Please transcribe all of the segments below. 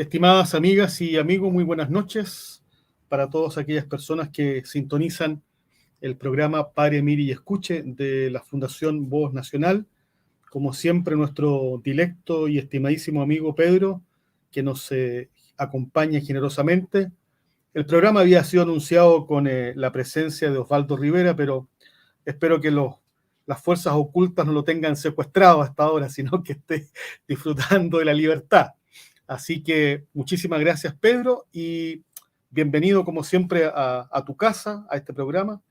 Estimadas amigas y amigos, muy buenas noches para todas aquellas personas que sintonizan el programa Pare, Mire y Escuche de la Fundación Voz Nacional. Como siempre, nuestro directo y estimadísimo amigo Pedro, que nos acompaña generosamente. El programa había sido anunciado con la presencia de Osvaldo Rivera, pero espero que las fuerzas ocultas no lo tengan secuestrado hasta ahora, sino que esté disfrutando de la libertad. Así que muchísimas gracias, Pedro, y bienvenido como siempre a tu casa, a este programa.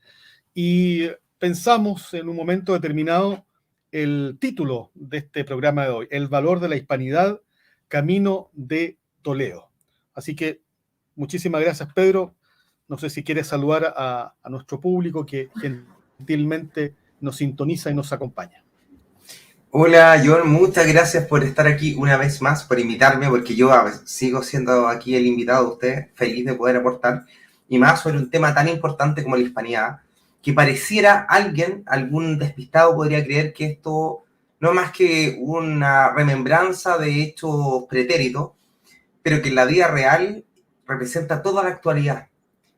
Y pensamos en un momento determinado el título de este programa de hoy, El valor de la hispanidad, camino de Toledo. Así que muchísimas gracias, Pedro. No sé si quieres saludar a nuestro público que gentilmente nos sintoniza y nos acompaña. Hola John, muchas gracias por estar aquí una vez más, por invitarme, porque yo sigo siendo aquí el invitado de usted, feliz de poder aportar, y más sobre un tema tan importante como la hispanidad, que pareciera algún despistado podría creer que esto no es más que una remembranza de hechos pretéritos, pero que en la vida real representa toda la actualidad,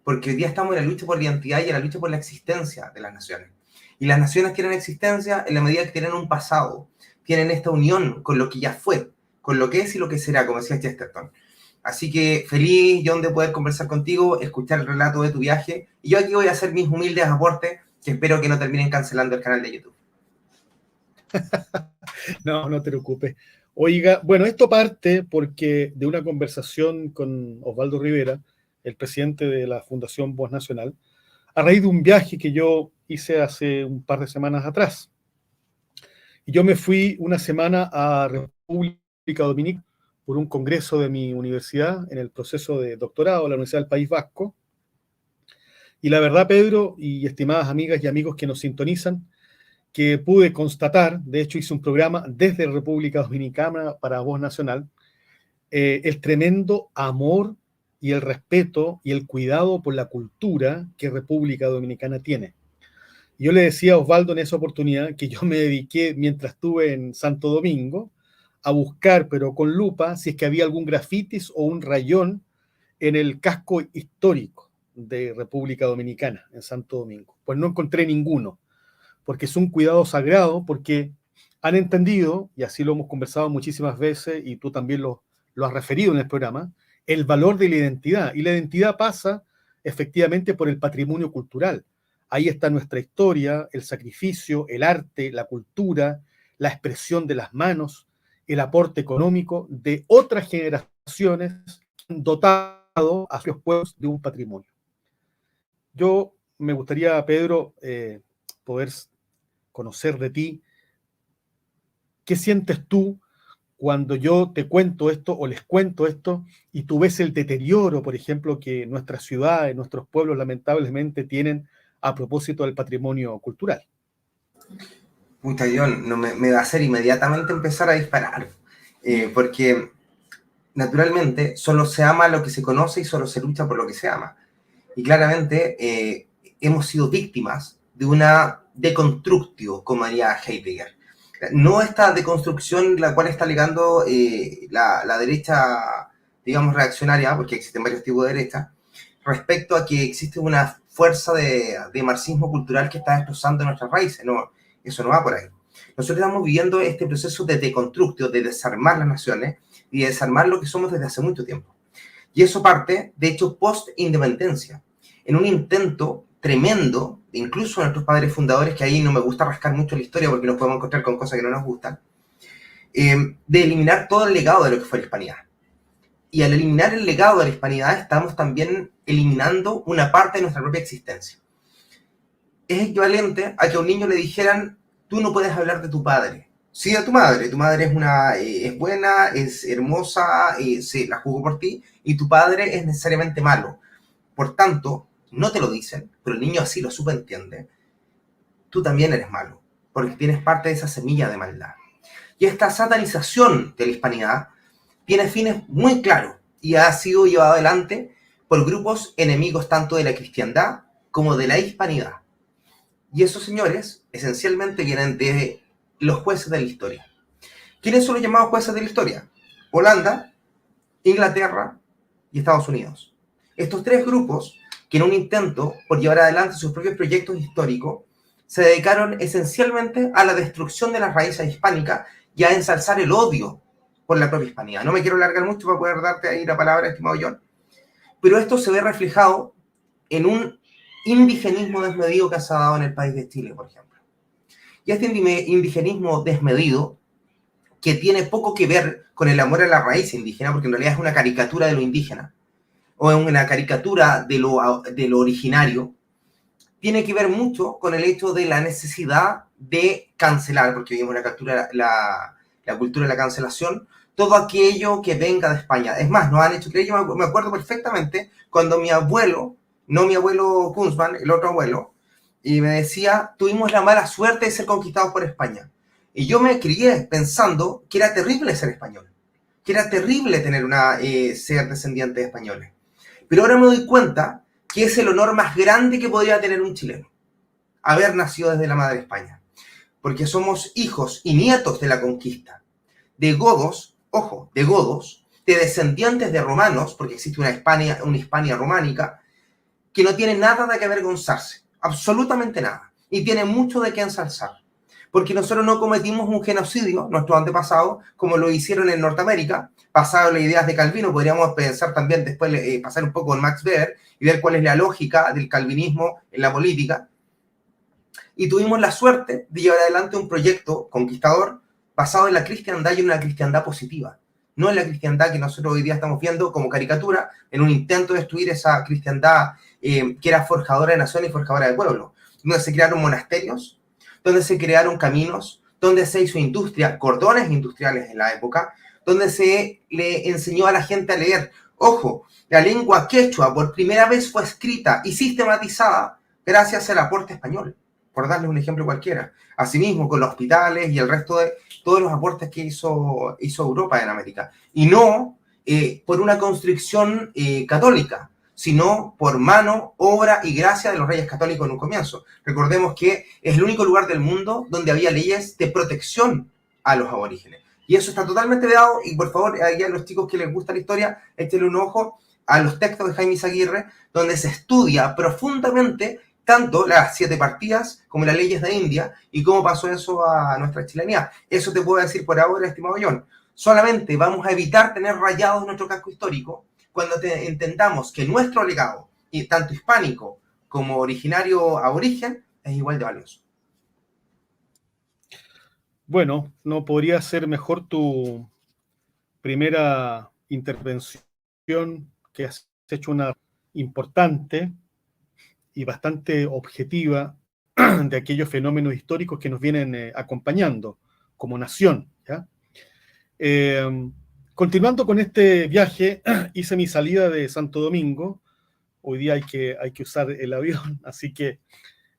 porque hoy día estamos en la lucha por la identidad y en la lucha por la existencia de las naciones. Y las naciones tienen existencia en la medida que tienen un pasado, tienen esta unión con lo que ya fue, con lo que es y lo que será, como decía Chesterton. Así que feliz, John, de poder conversar contigo, escuchar el relato de tu viaje, y yo aquí voy a hacer mis humildes aportes, que espero que no terminen cancelando el canal de YouTube. No, no te preocupes. Oiga, bueno, esto parte porque de una conversación con Osvaldo Rivera, el presidente de la Fundación Voz Nacional, a raíz de un viaje que yo hice hace un par de semanas atrás. Y yo me fui una semana a República Dominicana por un congreso de mi universidad en el proceso de doctorado de la Universidad del País Vasco. Y la verdad, Pedro, y estimadas amigas y amigos que nos sintonizan, que pude constatar, de hecho hice un programa desde República Dominicana para Voz Nacional, el tremendo amor y el respeto y el cuidado por la cultura que República Dominicana tiene. Yo le decía a Osvaldo en esa oportunidad que yo me dediqué, mientras estuve en Santo Domingo, a buscar, pero con lupa, si es que había algún grafitis o un rayón en el casco histórico de República Dominicana, en Santo Domingo. Pues no encontré ninguno, porque es un cuidado sagrado, porque han entendido, y así lo hemos conversado muchísimas veces, y tú también lo has referido en el programa, el valor de la identidad. Y la identidad pasa efectivamente por el patrimonio cultural. Ahí está nuestra historia, el sacrificio, el arte, la cultura, la expresión de las manos, el aporte económico de otras generaciones dotado a sus pueblos de un patrimonio. Yo me gustaría, Pedro, poder conocer de ti. ¿Qué sientes tú cuando yo te cuento esto o les cuento esto y tú ves el deterioro, por ejemplo, que nuestras ciudades, nuestros pueblos lamentablemente tienen a propósito del patrimonio cultural? Puta, John, no me va a hacer inmediatamente empezar a disparar, porque naturalmente solo se ama lo que se conoce y solo se lucha por lo que se ama. Y claramente hemos sido víctimas de una deconstructio, como haría Heidegger. No esta deconstrucción la cual está alegando la derecha, digamos, reaccionaria, porque existen varios tipos de derecha, respecto a que existe una fuerza de marxismo cultural que está destrozando nuestras raíces. No, eso no va por ahí. Nosotros estamos viviendo este proceso de deconstructio, de desarmar las naciones y de desarmar lo que somos desde hace mucho tiempo. Y eso parte, de hecho, post-independencia, en un intento tremendo, incluso de nuestros padres fundadores, que ahí no me gusta rascar mucho la historia porque nos podemos encontrar con cosas que no nos gustan, de eliminar todo el legado de lo que fue la hispanidad. Y al eliminar el legado de la hispanidad, estamos también eliminando una parte de nuestra propia existencia. Es equivalente a que a un niño le dijeran, tú no puedes hablar de tu padre. Sí, de tu madre es buena, es hermosa, se la jugó por ti, y tu padre es necesariamente malo. Por tanto, no te lo dicen, pero el niño así lo subentiende. Tú también eres malo, porque tienes parte de esa semilla de maldad. Y esta satanización de la hispanidad tiene fines muy claros y ha sido llevado adelante por grupos enemigos tanto de la cristiandad como de la hispanidad. Y esos señores esencialmente vienen de los jueces de la historia. ¿Quiénes son los llamados jueces de la historia? Holanda, Inglaterra y Estados Unidos. Estos tres grupos, que en un intento por llevar adelante sus propios proyectos históricos, se dedicaron esencialmente a la destrucción de las raíces hispánicas y a ensalzar el odio por la propia Hispanidad. No me quiero alargar mucho para poder darte ahí la palabra, estimado John, pero esto se ve reflejado en un indigenismo desmedido que se ha dado en el país de Chile, por ejemplo. Y este indigenismo desmedido, que tiene poco que ver con el amor a la raíz indígena, porque en realidad es una caricatura de lo indígena, o es una caricatura de lo originario, tiene que ver mucho con el hecho de la necesidad de cancelar, porque vivimos la cultura de la cancelación, todo aquello que venga de España. Es más, nos han hecho creer, yo me acuerdo perfectamente cuando mi abuelo, no mi abuelo Kunzman, el otro abuelo, y me decía, tuvimos la mala suerte de ser conquistados por España. Y yo me crié pensando que era terrible ser español, que era terrible tener ser descendiente de españoles. Pero ahora me doy cuenta que es el honor más grande que podría tener un chileno, haber nacido desde la madre España. Porque somos hijos y nietos de la conquista, de godos, ojo, de godos, de descendientes de romanos, porque existe una Hispania románica, que no tiene nada de que avergonzarse, absolutamente nada, y tiene mucho de qué ensalzar. Porque nosotros no cometimos un genocidio, nuestros antepasados, como lo hicieron en Norteamérica, basado en las ideas de Calvino. Podríamos pensar también después, pasar un poco en Max Weber y ver cuál es la lógica del calvinismo en la política. Y tuvimos la suerte de llevar adelante un proyecto conquistador basado en la cristiandad y en una cristiandad positiva. No en la cristiandad que nosotros hoy día estamos viendo como caricatura, en un intento de destruir esa cristiandad que era forjadora de naciones y forjadora de pueblos, donde se crearon monasterios, donde se crearon caminos, donde se hizo industria, cordones industriales en la época, donde se le enseñó a la gente a leer. Ojo, la lengua quechua por primera vez fue escrita y sistematizada gracias al aporte español, por darles un ejemplo cualquiera. Asimismo, con los hospitales y el resto de todos los aportes que hizo Europa en América. Y no por una constricción católica, sino por mano, obra y gracia de los reyes católicos en un comienzo. Recordemos que es el único lugar del mundo donde había leyes de protección a los aborígenes. Y eso está totalmente vedado, y por favor, a los chicos que les gusta la historia, échenle un ojo a los textos de Jaime Izaguirre, donde se estudia profundamente tanto las 7 partidas como las leyes de India y cómo pasó eso a nuestra chilenidad. Eso te puedo decir por ahora, estimado John. Solamente vamos a evitar tener rayados nuestro casco histórico cuando entendamos que nuestro legado, y tanto hispánico como originario aborigen, es igual de valioso. Bueno, no podría ser mejor tu primera intervención, que has hecho una importante y bastante objetiva de aquellos fenómenos históricos que nos vienen acompañando como nación, ¿ya? Continuando con este viaje, hice mi salida de Santo Domingo. Hoy día hay que usar el avión, así que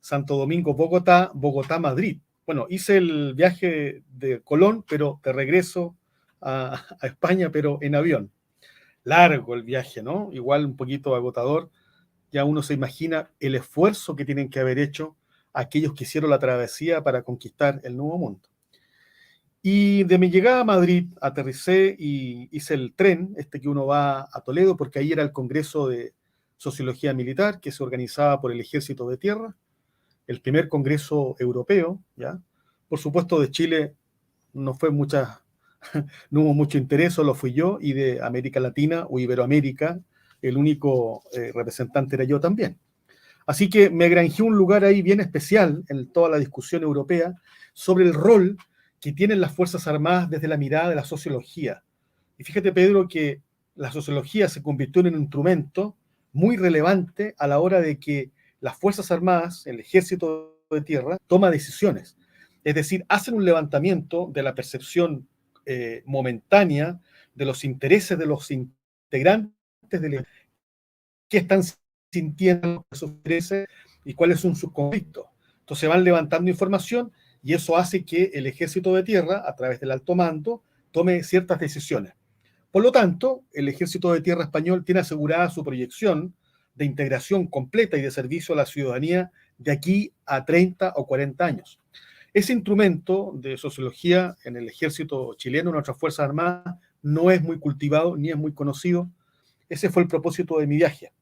Santo Domingo, Bogotá, Bogotá, Madrid. Bueno, hice el viaje de Colón, pero de regreso a España, pero en avión. Largo el viaje, ¿no? Igual un poquito agotador. Ya uno se imagina el esfuerzo que tienen que haber hecho aquellos que hicieron la travesía para conquistar el Nuevo Mundo. Y de mi llegada a Madrid, aterricé y hice el tren, que uno va a Toledo, porque ahí era el Congreso de Sociología Militar, que se organizaba por el Ejército de Tierra, el primer congreso europeo, ¿ya? Por supuesto, de Chile no no hubo mucho interés, solo fui yo, y de América Latina o Iberoamérica, el único representante era yo también. Así que me granjeé un lugar ahí bien especial en toda la discusión europea sobre el rol que tienen las Fuerzas Armadas desde la mirada de la sociología. Y fíjate, Pedro, que la sociología se convirtió en un instrumento muy relevante a la hora de que las Fuerzas Armadas, el Ejército de Tierra, toma decisiones. Es decir, hacen un levantamiento de la percepción momentánea de los intereses de los integrantes del qué están sintiendo sus intereses y cuáles son sus conflictos. Entonces van levantando información y eso hace que el Ejército de Tierra, a través del alto mando, tome ciertas decisiones. Por lo tanto, el Ejército de Tierra español tiene asegurada su proyección de integración completa y de servicio a la ciudadanía de aquí a 30 o 40 años. Ese instrumento de sociología en el Ejército chileno, en nuestras Fuerzas Armadas, no es muy cultivado ni es muy conocido. Ese fue el propósito de mi viaje,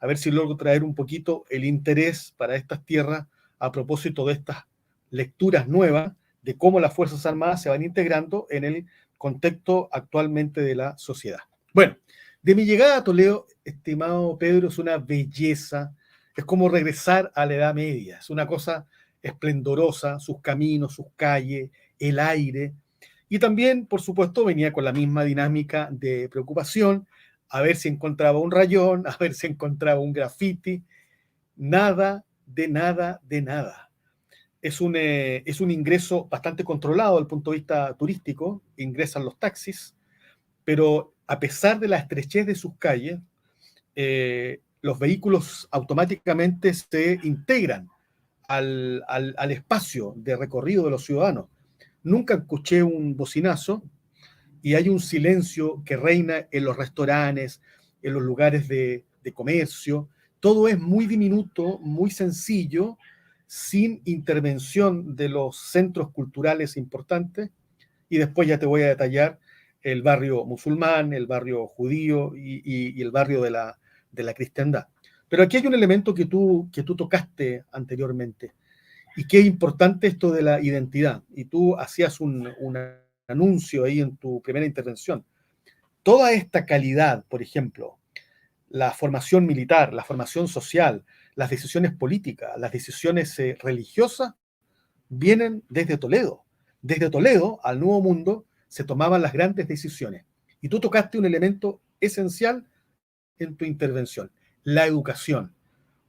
a ver si logro traer un poquito el interés para estas tierras a propósito de estas lecturas nuevas de cómo las Fuerzas Armadas se van integrando en el contexto actualmente de la sociedad. Bueno, de mi llegada a Toledo, estimado Pedro, es una belleza, es como regresar a la Edad Media, es una cosa esplendorosa, sus caminos, sus calles, el aire, y también, por supuesto, venía con la misma dinámica de preocupación, a ver si encontraba un rayón, a ver si encontraba un graffiti, nada, de nada, de nada. Es un ingreso bastante controlado desde el punto de vista turístico, ingresan los taxis, pero a pesar de la estrechez de sus calles, los vehículos automáticamente se integran al espacio de recorrido de los ciudadanos. Nunca escuché un bocinazo y hay un silencio que reina en los restaurantes, en los lugares de comercio. Todo es muy diminuto, muy sencillo, sin intervención de los centros culturales importantes. Y después ya te voy a detallar el barrio musulmán, el barrio judío y el barrio de la cristiandad. Pero aquí hay un elemento que tú tocaste anteriormente y que es importante, esto de la identidad. Y tú hacías un anuncio ahí en tu primera intervención. Toda esta calidad, por ejemplo, la formación militar, la formación social, las decisiones políticas, las decisiones religiosas, vienen desde Toledo. Desde Toledo al Nuevo Mundo se tomaban las grandes decisiones. Y tú tocaste un elemento esencial en tu intervención, la educación.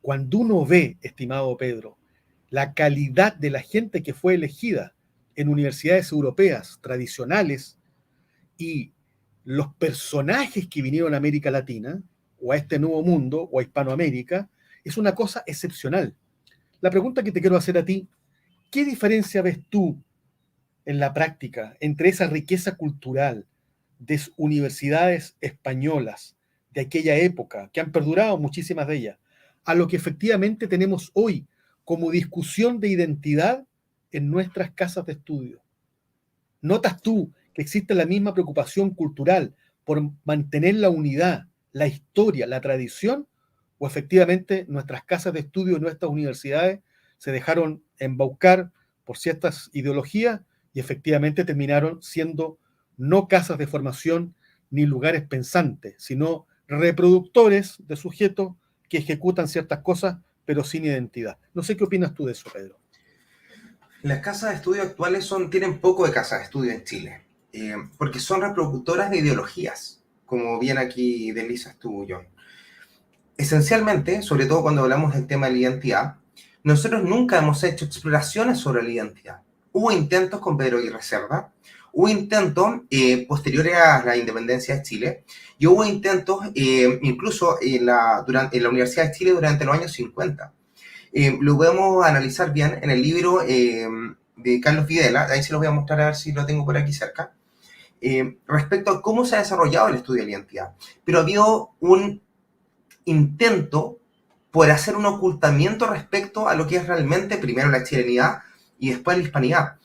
Cuando uno ve, estimado Pedro, la calidad de la gente que fue elegida en universidades europeas tradicionales y los personajes que vinieron a América Latina, o a este Nuevo Mundo, o a Hispanoamérica, es una cosa excepcional. La pregunta que te quiero hacer a ti, ¿qué diferencia ves tú en la práctica entre esa riqueza cultural de universidades españolas de aquella época, que han perdurado muchísimas de ellas, a lo que efectivamente tenemos hoy como discusión de identidad en nuestras casas de estudio? ¿Notas tú que existe la misma preocupación cultural por mantener la unidad, la historia, la tradición? ¿O efectivamente nuestras casas de estudio, nuestras universidades se dejaron embaucar por ciertas ideologías y efectivamente terminaron siendo no casas de formación ni lugares pensantes, sino reproductores de sujetos que ejecutan ciertas cosas pero sin identidad? No sé qué opinas tú de eso, Pedro. Las casas de estudio actuales tienen poco de casas de estudio en Chile, porque son reproductoras de ideologías, como bien aquí deslizas tú, John. Esencialmente, sobre todo cuando hablamos del tema de la identidad, nosotros nunca hemos hecho exploraciones sobre la identidad. Hubo intentos con Pedro Aguirre Cerda, hubo intentos posteriores a la independencia de Chile, y hubo intentos incluso en la Universidad de Chile durante los años 50. Lo podemos analizar bien en el libro de Carlos Videla, ahí se los voy a mostrar a ver si lo tengo por aquí cerca, respecto a cómo se ha desarrollado el estudio de la identidad. Pero ha habido un intento por hacer un ocultamiento respecto a lo que es realmente primero la chilenidad y después la hispanidad,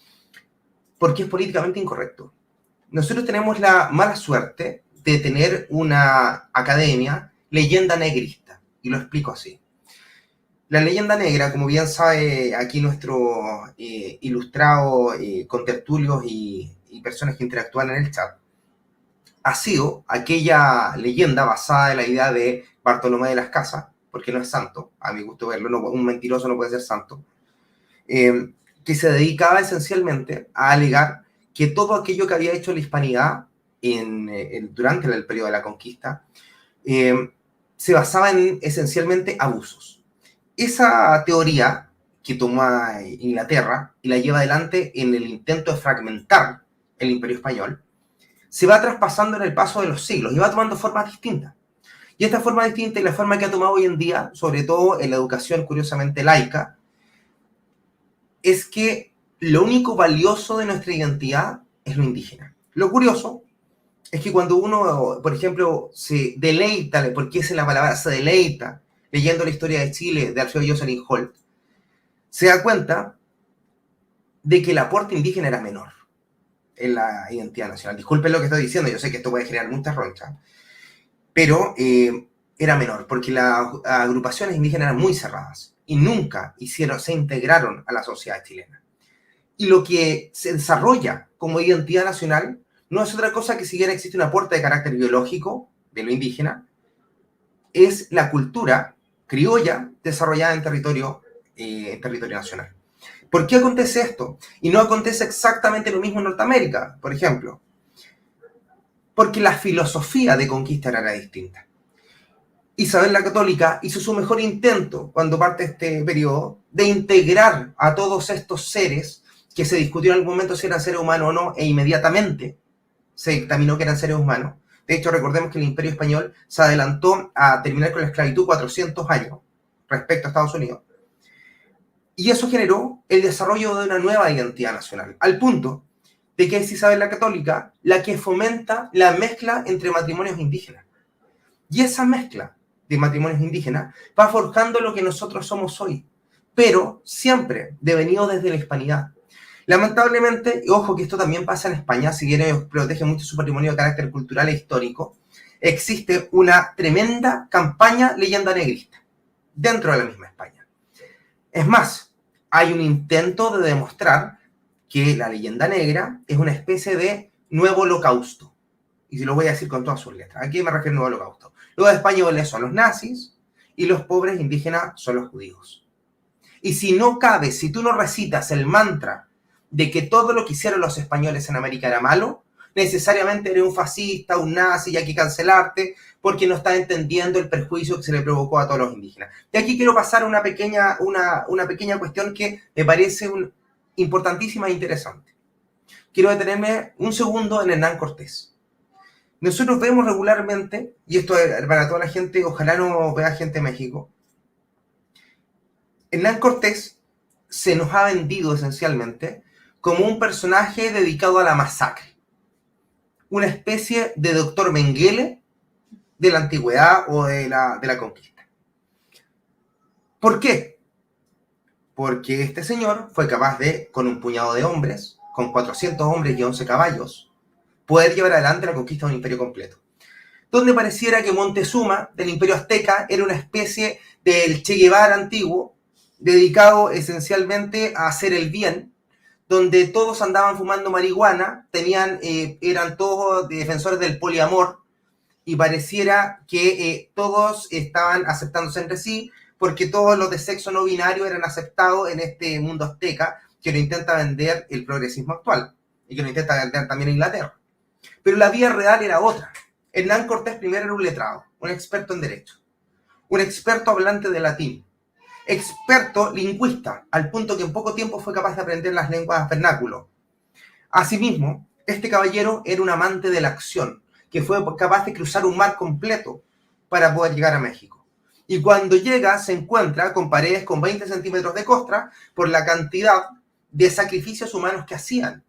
porque es políticamente incorrecto. Nosotros tenemos la mala suerte de tener una academia leyenda negrista, y lo explico así. La leyenda negra, como bien sabe aquí nuestro ilustrado contertulios y personas que interactúan en el chat, ha sido aquella leyenda basada en la idea de Bartolomé de las Casas, porque no es santo, a mi gusto verlo, no, un mentiroso no puede ser santo, que se dedicaba esencialmente a alegar que todo aquello que había hecho la hispanidad durante el periodo de la conquista se basaba en esencialmente abusos. Esa teoría que toma Inglaterra y la lleva adelante en el intento de fragmentar el Imperio Español, se va traspasando en el paso de los siglos y va tomando formas distintas. Y esta forma distinta y la forma que ha tomado hoy en día, sobre todo en la educación curiosamente laica, es que lo único valioso de nuestra identidad es lo indígena. Lo curioso es que cuando uno, por ejemplo, se deleita, porque esa es la palabra, se deleita leyendo la historia de Chile de Alfredo Jocelyn Holt, se da cuenta de que el aporte indígena era menor. en la identidad nacional. Disculpen lo que estoy diciendo, yo sé que esto puede generar muchas ronchas, pero era menor, porque las agrupaciones indígenas eran muy cerradas y nunca se integraron a la sociedad chilena. Y lo que se desarrolla como identidad nacional no es otra cosa que si bien existe un aporte de carácter biológico de lo indígena, es la cultura criolla desarrollada en territorio nacional. ¿Por qué acontece esto? Y no acontece exactamente lo mismo en Norteamérica, por ejemplo. Porque la filosofía de conquista era distinta. Isabel la Católica hizo su mejor intento, cuando parte este periodo, de integrar a todos estos seres que se discutió en algún momento si eran seres humanos o no, e inmediatamente se dictaminó que eran seres humanos. De hecho, recordemos que el Imperio Español se adelantó a terminar con la esclavitud 400 años respecto a Estados Unidos. Y eso generó el desarrollo de una nueva identidad nacional, al punto de que es Isabel la Católica la que fomenta la mezcla entre matrimonios indígenas. Y esa mezcla de matrimonios indígenas va forjando lo que nosotros somos hoy, pero siempre devenido desde la hispanidad. Lamentablemente, y ojo que esto también pasa en España, si bien protege mucho su patrimonio de carácter cultural e histórico, existe una tremenda campaña leyenda negrista dentro de la misma España. Es más, hay un intento de demostrar que la leyenda negra es una especie de nuevo holocausto. Y se lo voy a decir con todas sus letras. ¿A qué me refiero nuevo holocausto? Los españoles son los nazis y los pobres indígenas son los judíos. Y si no cabe, si tú no recitas el mantra de que todo lo que hicieron los españoles en América era malo, necesariamente eres un fascista, un nazi, y hay que cancelarte porque no estás entendiendo el perjuicio que se le provocó a todos los indígenas. Y aquí quiero pasar una pequeña cuestión que me parece importantísima e interesante. Quiero detenerme un segundo en Hernán Cortés. Nosotros vemos regularmente, y esto es para toda la gente, ojalá no vea gente de México, Hernán Cortés se nos ha vendido esencialmente como un personaje dedicado a la masacre. Una especie de doctor Mengele de la antigüedad o de la conquista. ¿Por qué? Porque este señor fue capaz de, con un puñado de hombres, con 400 hombres y 11 caballos, poder llevar adelante la conquista de un imperio completo. Donde pareciera que Montezuma, del imperio azteca, era una especie del Che Guevara antiguo, dedicado esencialmente a hacer el bien, donde todos andaban fumando marihuana, eran todos defensores del poliamor, y pareciera que todos estaban aceptándose entre sí, porque todos los de sexo no binario eran aceptados en este mundo azteca, que lo intenta vender el progresismo actual, y que lo intenta vender también Inglaterra. Pero la vía real era otra. Hernán Cortés primero era un letrado, un experto en derecho, un experto hablante de latín, experto lingüista, al punto que en poco tiempo fue capaz de aprender las lenguas vernáculo. Asimismo, este caballero era un amante de la acción, que fue capaz de cruzar un mar completo para poder llegar a México. Y cuando llega, se encuentra con paredes con 20 centímetros de costra por la cantidad de sacrificios humanos que hacían.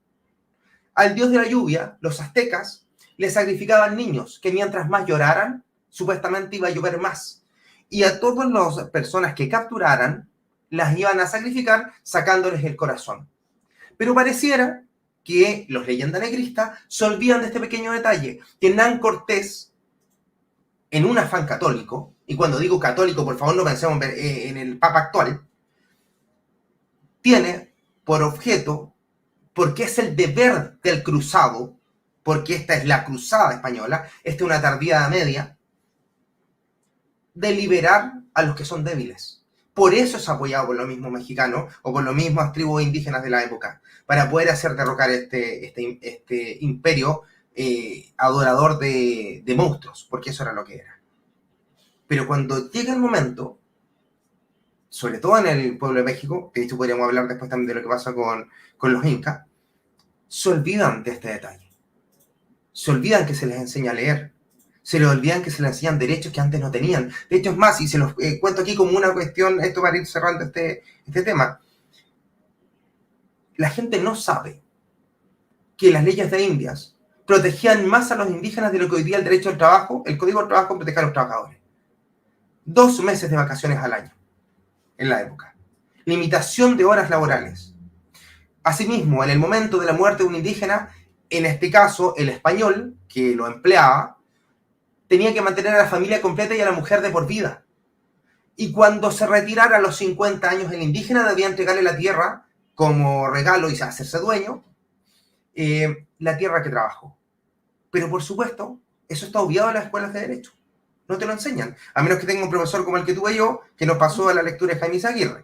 Al dios de la lluvia, los aztecas, le sacrificaban niños, que mientras más lloraran, supuestamente iba a llover más. Y a todas las personas que capturaran, las iban a sacrificar sacándoles el corazón. Pero pareciera que los leyendas negristas se olvidan de este pequeño detalle, que Hernán Cortés, en un afán católico, y cuando digo católico, por favor no pensemos en el Papa actual, tiene por objeto, porque es el deber del cruzado, porque esta es la cruzada española, esta es una tardía media, de liberar a los que son débiles. Por eso es apoyado por los mismos mexicanos o por los mismos tribus indígenas de la época, para poder hacer derrocar este imperio adorador de monstruos, porque eso era lo que era. Pero cuando llega el momento, sobre todo en el pueblo de México, que de hecho podríamos hablar después también de lo que pasa con los incas, se olvidan de este detalle. Se olvidan que se les enseña a leer. Se les olvidan que se les enseñan derechos que antes no tenían. De hecho, es más, y se los cuento aquí como una cuestión, esto para ir cerrando este tema. La gente no sabe que las leyes de Indias protegían más a los indígenas de lo que hoy día el derecho al trabajo, el Código del Trabajo protege a los trabajadores. 2 meses de vacaciones al año, en la época. Limitación de horas laborales. Asimismo, en el momento de la muerte de un indígena, En este caso, el español que lo empleaba tenía que mantener a la familia completa y a la mujer de por vida. Y cuando se retirara a los 50 años el indígena, debía entregarle la tierra como regalo y hacerse dueño, la tierra que trabajó. Pero por supuesto, eso está obviado en las escuelas de derecho. No te lo enseñan, a menos que tenga un profesor como el que tuve yo, que nos pasó a la lectura de Jaime Aguirre.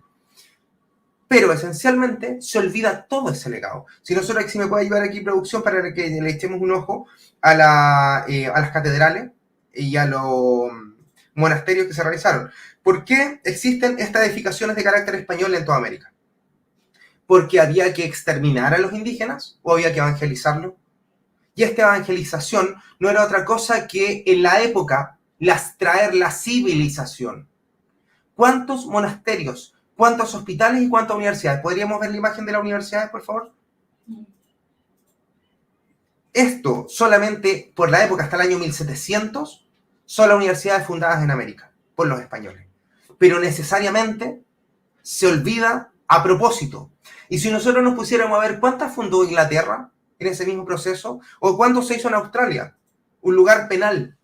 Pero esencialmente se olvida todo ese legado. Si me puede ayudar aquí producción para que le echemos un ojo a las catedrales y a los monasterios que se realizaron. ¿Por qué existen estas edificaciones de carácter español en toda América? ¿Porque había que exterminar a los indígenas o había que evangelizarlos? Y esta evangelización no era otra cosa que en la época traer la civilización. ¿Cuántos monasterios, cuántos hospitales y cuántas universidades? ¿Podríamos ver la imagen de las universidades, por favor? Esto solamente por la época hasta el año 1700 son las universidades fundadas en América por los españoles. Pero necesariamente se olvida a propósito. Y si nosotros nos pusiéramos a ver cuántas fundó Inglaterra en ese mismo proceso, o cuánto se hizo en Australia, un lugar penal.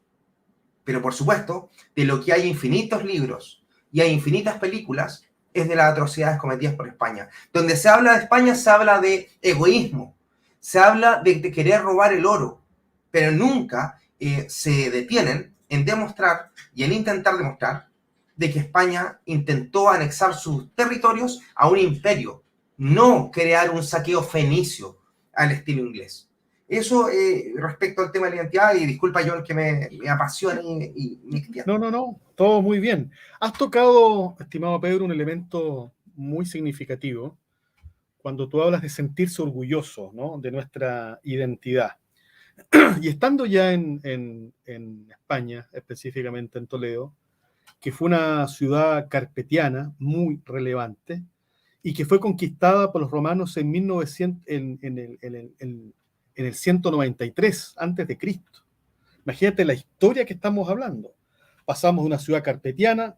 Pero por supuesto, de lo que hay infinitos libros y hay infinitas películas, es de las atrocidades cometidas por España. Donde se habla de España, se habla de egoísmo, se habla de querer robar el oro, pero nunca se detienen en demostrar y en intentar demostrar de que España intentó anexar sus territorios a un imperio, no crear un saqueo fenicio al estilo inglés. Eso respecto al tema de la identidad, y disculpa John que me apasione y me extienda. No, todo muy bien. Has tocado, estimado Pedro, un elemento muy significativo cuando tú hablas de sentirse orgulloso, ¿no?, de nuestra identidad. Y estando ya en España, específicamente en Toledo, que fue una ciudad carpetiana muy relevante y que fue conquistada por los romanos en 1900, en el 193 antes de Cristo. Imagínate la historia que estamos hablando. Pasamos de una ciudad carpetiana,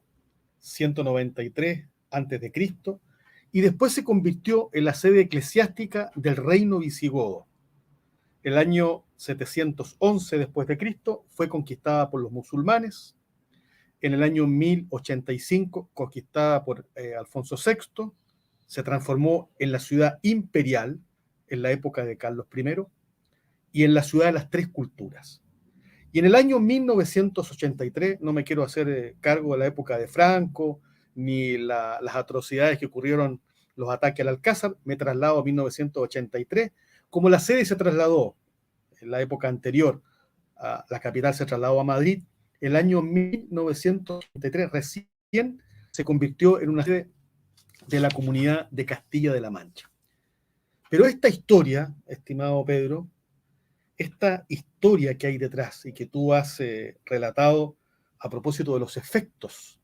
193 antes de Cristo, y después se convirtió en la sede eclesiástica del reino visigodo. El año 711 después de Cristo fue conquistada por los musulmanes. En el año 1085, conquistada por Alfonso VI, se transformó en la ciudad imperial en la época de Carlos I y en la ciudad de las tres culturas. Y en el año 1983, no me quiero hacer cargo de la época de Franco, ni las atrocidades que ocurrieron, los ataques al Alcázar, me traslado a 1983, como la sede se trasladó en la época anterior, la capital se trasladó a Madrid, el año 1983 recién se convirtió en una sede de la Comunidad de Castilla de la Mancha. Pero esta historia, estimado Pedro, esta historia que hay detrás y que tú has relatado a propósito de los efectos,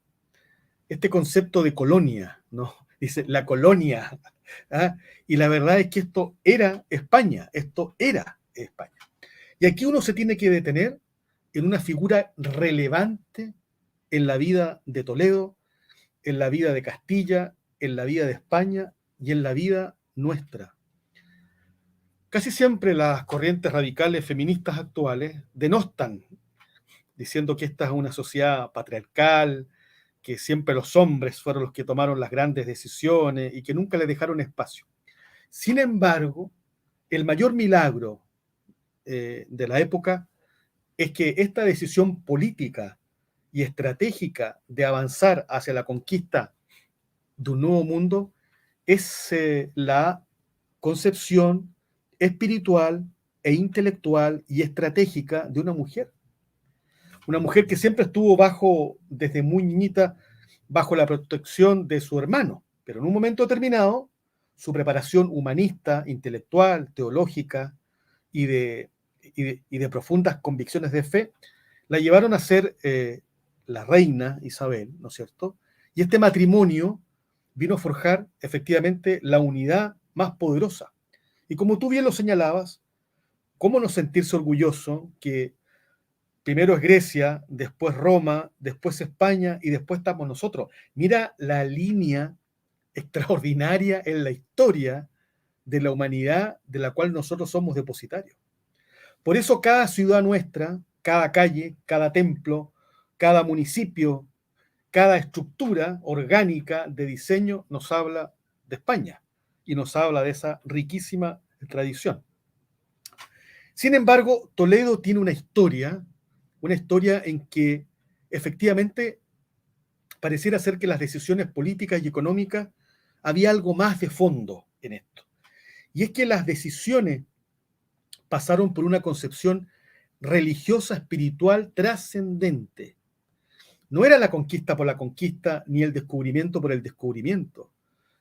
este concepto de colonia, ¿no? Dice, la colonia, ¿ah? Y la verdad es que esto era España. Y aquí uno se tiene que detener en una figura relevante en la vida de Toledo, en la vida de Castilla, en la vida de España y en la vida nuestra. Casi siempre las corrientes radicales feministas actuales denostan, diciendo que esta es una sociedad patriarcal, que siempre los hombres fueron los que tomaron las grandes decisiones y que nunca le dejaron espacio. Sin embargo, el mayor milagro de la época es que esta decisión política y estratégica de avanzar hacia la conquista de un nuevo mundo es la concepción espiritual e intelectual y estratégica de una mujer. Una mujer que siempre estuvo desde muy niñita, bajo la protección de su hermano, pero en un momento determinado, su preparación humanista, intelectual, teológica y de profundas convicciones de fe, la llevaron a ser la reina Isabel, ¿no es cierto? Y este matrimonio vino a forjar efectivamente la unidad más poderosa. Y como tú bien lo señalabas, ¿cómo no sentirse orgulloso que primero es Grecia, después Roma, después España y después estamos nosotros? Mira la línea extraordinaria en la historia de la humanidad de la cual nosotros somos depositarios. Por eso cada ciudad nuestra, cada calle, cada templo, cada municipio, cada estructura orgánica de diseño nos habla de España y nos habla de esa riquísima tradición. Sin embargo, Toledo tiene una historia en que efectivamente pareciera ser que las decisiones políticas y económicas había algo más de fondo en esto. Y es que las decisiones pasaron por una concepción religiosa, espiritual, trascendente. No era la conquista por la conquista, ni el descubrimiento por el descubrimiento.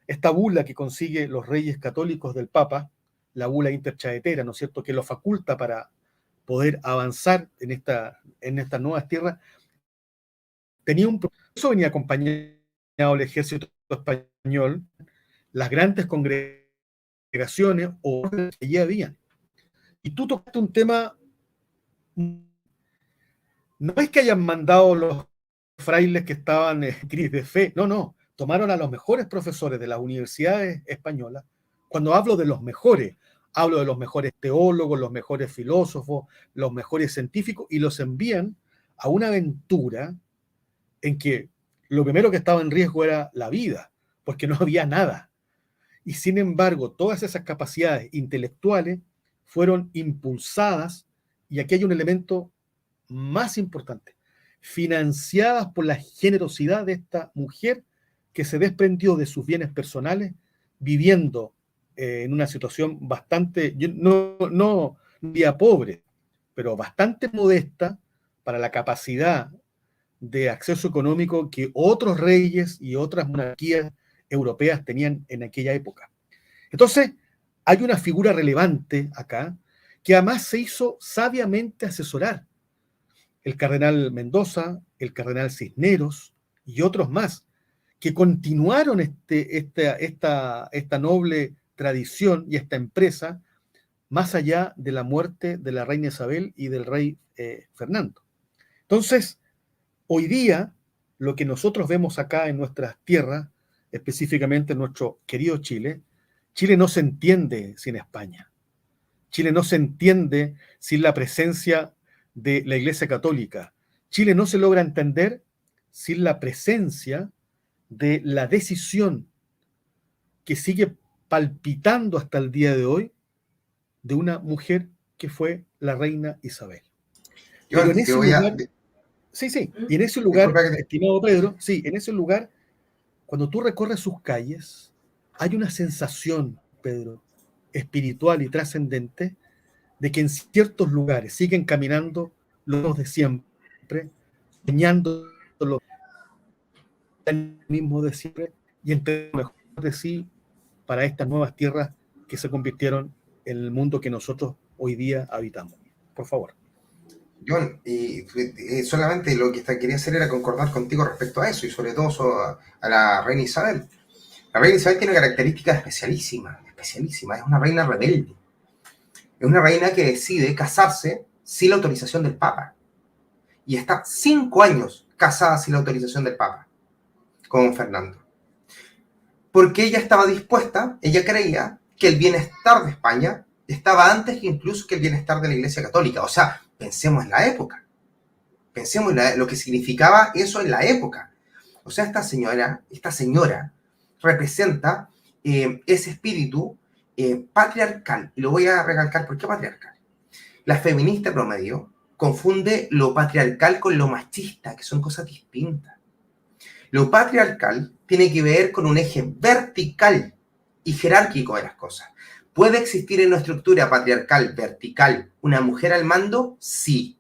Esta bula que consigue los reyes católicos del Papa, la bula interchaetera, ¿no es cierto?, que lo faculta para poder avanzar en estas nuevas tierras, tenía un proceso, venía acompañado del ejército español, las grandes congregaciones o órdenes que allí habían. Y tú tocaste un tema, no es que hayan mandado los frailes que estaban en crisis de fe, no, tomaron a los mejores profesores de las universidades españolas. Cuando hablo de los mejores, hablo de los mejores teólogos, los mejores filósofos, los mejores científicos, y los envían a una aventura en que lo primero que estaba en riesgo era la vida, porque no había nada. Y sin embargo, todas esas capacidades intelectuales fueron impulsadas, y aquí hay un elemento más importante, financiadas por la generosidad de esta mujer que se desprendió de sus bienes personales, viviendo en una situación bastante, no diría pobre, pero bastante modesta para la capacidad de acceso económico que otros reyes y otras monarquías europeas tenían en aquella época. Entonces, hay una figura relevante acá que además se hizo sabiamente asesorar. El cardenal Mendoza, el cardenal Cisneros y otros más, que continuaron esta noble tradición y esta empresa más allá de la muerte de la reina Isabel y del rey Fernando. Entonces, hoy día, lo que nosotros vemos acá en nuestras tierras, específicamente en nuestro querido Chile, Chile no se entiende sin España. Chile no se entiende sin la presencia de la Iglesia Católica. Chile no se logra entender sin la presencia de la decisión que sigue palpitando hasta el día de hoy de una mujer que fue la reina Isabel. Yo Pero en te ese voy a... lugar, sí, y en ese lugar, Disculpa que te... estimado Pedro, sí, en ese lugar, cuando tú recorres sus calles, hay una sensación, Pedro, espiritual y trascendente, de que en ciertos lugares siguen caminando los de siempre, soñando lo mismo de siempre y entre lo mejor de sí para estas nuevas tierras que se convirtieron en el mundo que nosotros hoy día habitamos. Por favor. John, solamente lo que quería hacer era concordar contigo respecto a eso y sobre todo a la reina Isabel. La reina Isabel tiene características especialísimas, es una reina rebelde. Es una reina que decide casarse sin la autorización del Papa. Y está 5 años casada sin la autorización del Papa, con Fernando. Porque ella estaba dispuesta, ella creía que el bienestar de España estaba antes que incluso que el bienestar de la Iglesia Católica. O sea, pensemos en la época. Pensemos en lo que significaba eso en la época. O sea, esta señora representa ese espíritu patriarcal. Y lo voy a recalcar, ¿por qué patriarcal? La feminista promedio confunde lo patriarcal con lo machista, que son cosas distintas. Lo patriarcal tiene que ver con un eje vertical y jerárquico de las cosas. ¿Puede existir en una estructura patriarcal vertical una mujer al mando? Sí.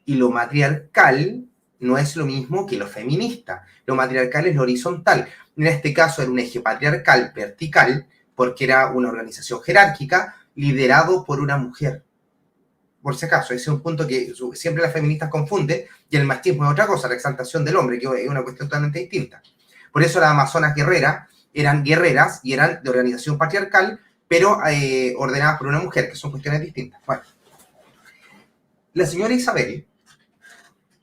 Y lo matriarcal no es lo mismo que lo feminista. Lo matriarcal es lo horizontal. En este caso era un eje patriarcal vertical porque era una organización jerárquica liderado por una mujer. Por si acaso, ese es un punto que siempre las feministas confunden, y el machismo es otra cosa, la exaltación del hombre, que es una cuestión totalmente distinta. Por eso las amazonas guerreras eran guerreras y eran de organización patriarcal, pero ordenadas por una mujer, que son cuestiones distintas. Bueno, la señora Isabel,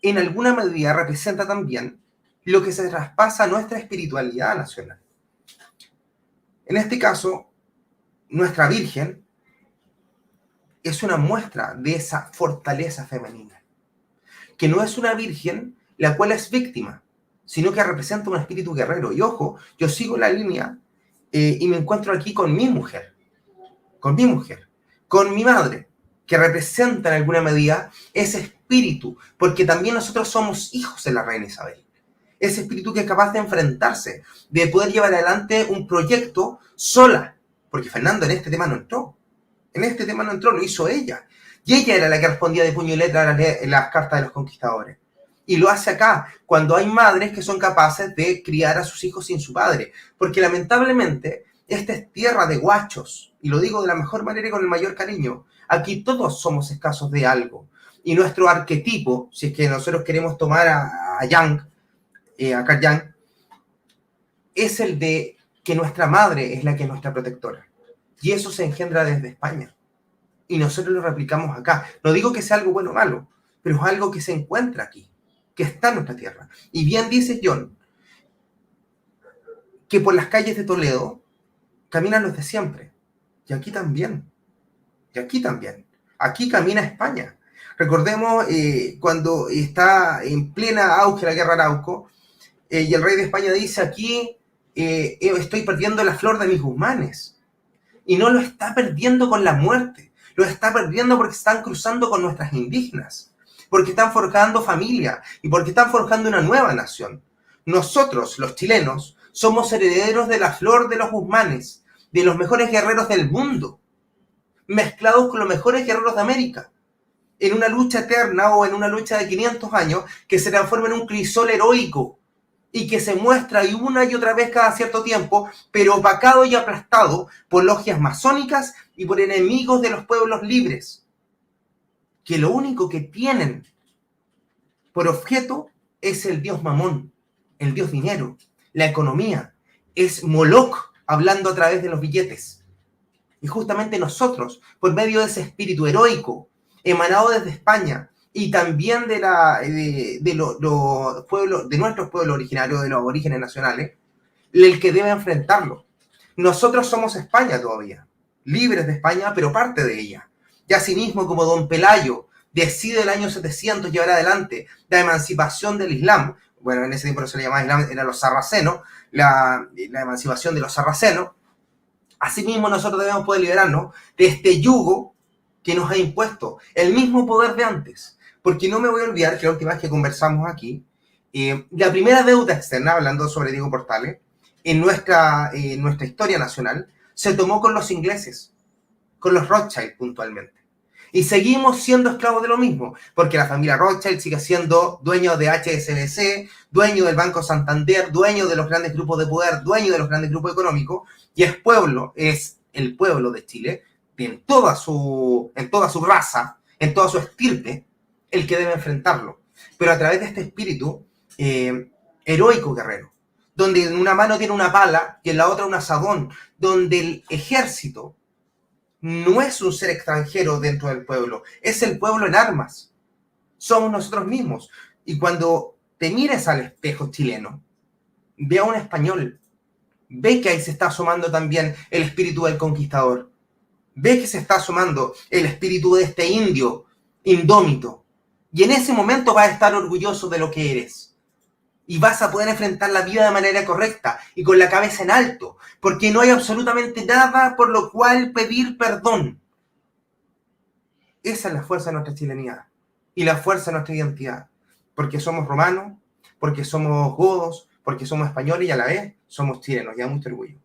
en alguna medida, representa también lo que se traspasa a nuestra espiritualidad nacional. En este caso, nuestra Virgen es una muestra de esa fortaleza femenina, que no es una virgen la cual es víctima, sino que representa un espíritu guerrero. Y ojo, yo sigo la línea y me encuentro aquí con mi mujer, con mi madre, que representa en alguna medida ese espíritu, porque también nosotros somos hijos de la reina Isabel. Ese espíritu que es capaz de enfrentarse, de poder llevar adelante un proyecto sola, porque Fernando en este tema no entró. Lo hizo ella. Y ella era la que respondía de puño y letra a las cartas de los conquistadores. Y lo hace acá, cuando hay madres que son capaces de criar a sus hijos sin su padre. Porque lamentablemente, esta es tierra de guachos. Y lo digo de la mejor manera y con el mayor cariño. Aquí todos somos escasos de algo. Y nuestro arquetipo, si es que nosotros queremos tomar a Carl Jung, es el de que nuestra madre es la que es nuestra protectora. Y eso se engendra desde España. Y nosotros lo replicamos acá. No digo que sea algo bueno o malo, pero es algo que se encuentra aquí, que está en nuestra tierra. Y bien dice John, que por las calles de Toledo caminan los de siempre. Y aquí también. Aquí camina España. Recordemos cuando está en plena auge la guerra Arauco, y el rey de España dice aquí, estoy perdiendo la flor de mis Guzmanes. Y no lo está perdiendo con la muerte. Lo está perdiendo porque están cruzando con nuestras indígenas. Porque están forjando familia. Y porque están forjando una nueva nación. Nosotros, los chilenos, somos herederos de la flor de los Guzmanes. De los mejores guerreros del mundo. Mezclados con los mejores guerreros de América. En una lucha eterna o en una lucha de 500 años que se transforma en un crisol heroico. Y que se muestra y una y otra vez cada cierto tiempo, pero opacado y aplastado por logias masónicas y por enemigos de los pueblos libres, que lo único que tienen por objeto es el dios Mamón, el dios dinero, la economía, es Moloch hablando a través de los billetes. Y justamente nosotros, por medio de ese espíritu heroico, emanado desde España, y también de nuestros pueblos originarios, de los orígenes nacionales, el que debe enfrentarlo. Nosotros somos España todavía, libres de España, pero parte de ella. Y asimismo, como don Pelayo decide el año 700 llevar adelante la emancipación del Islam, bueno, en ese tiempo no se le llamaba Islam, eran los sarracenos, la emancipación de los sarracenos, asimismo nosotros debemos poder liberarnos de este yugo que nos ha impuesto el mismo poder de antes. Porque no me voy a olvidar que la última vez que conversamos aquí, la primera deuda externa, hablando sobre Diego Portales, en nuestra historia nacional, se tomó con los ingleses, con los Rothschild puntualmente. Y seguimos siendo esclavos de lo mismo, porque la familia Rothschild sigue siendo dueño de HSBC, dueño del Banco Santander, dueño de los grandes grupos de poder, dueño de los grandes grupos económicos, y es el pueblo de Chile, en toda su raza, en toda su estirpe, el que debe enfrentarlo, pero a través de este espíritu heroico guerrero, donde en una mano tiene una pala y en la otra un asadón, donde el ejército no es un ser extranjero dentro del pueblo, es el pueblo en armas, somos nosotros mismos. Y cuando te mires al espejo chileno, ve a un español, ve que ahí se está asomando también el espíritu del conquistador, ve que se está asomando el espíritu de este indio indómito. Y en ese momento vas a estar orgulloso de lo que eres. Y vas a poder enfrentar la vida de manera correcta y con la cabeza en alto. Porque no hay absolutamente nada por lo cual pedir perdón. Esa es la fuerza de nuestra chilenidad. Y la fuerza de nuestra identidad. Porque somos romanos, porque somos godos, porque somos españoles y a la vez somos chilenos. Y da mucho orgullo.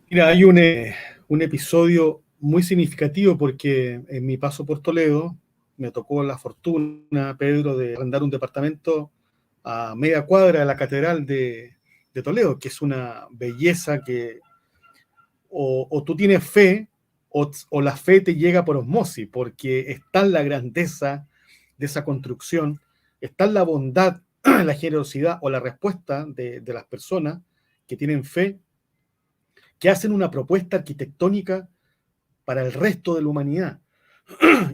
Mira, hay un episodio muy significativo porque en mi paso por Toledo me tocó la fortuna, Pedro, de arrendar un departamento a media cuadra de la Catedral de Toledo, que es una belleza que o tú tienes fe o la fe te llega por osmosis, porque está en la grandeza de esa construcción, está en la bondad, la generosidad o la respuesta de las personas que tienen fe, que hacen una propuesta arquitectónica para el resto de la humanidad.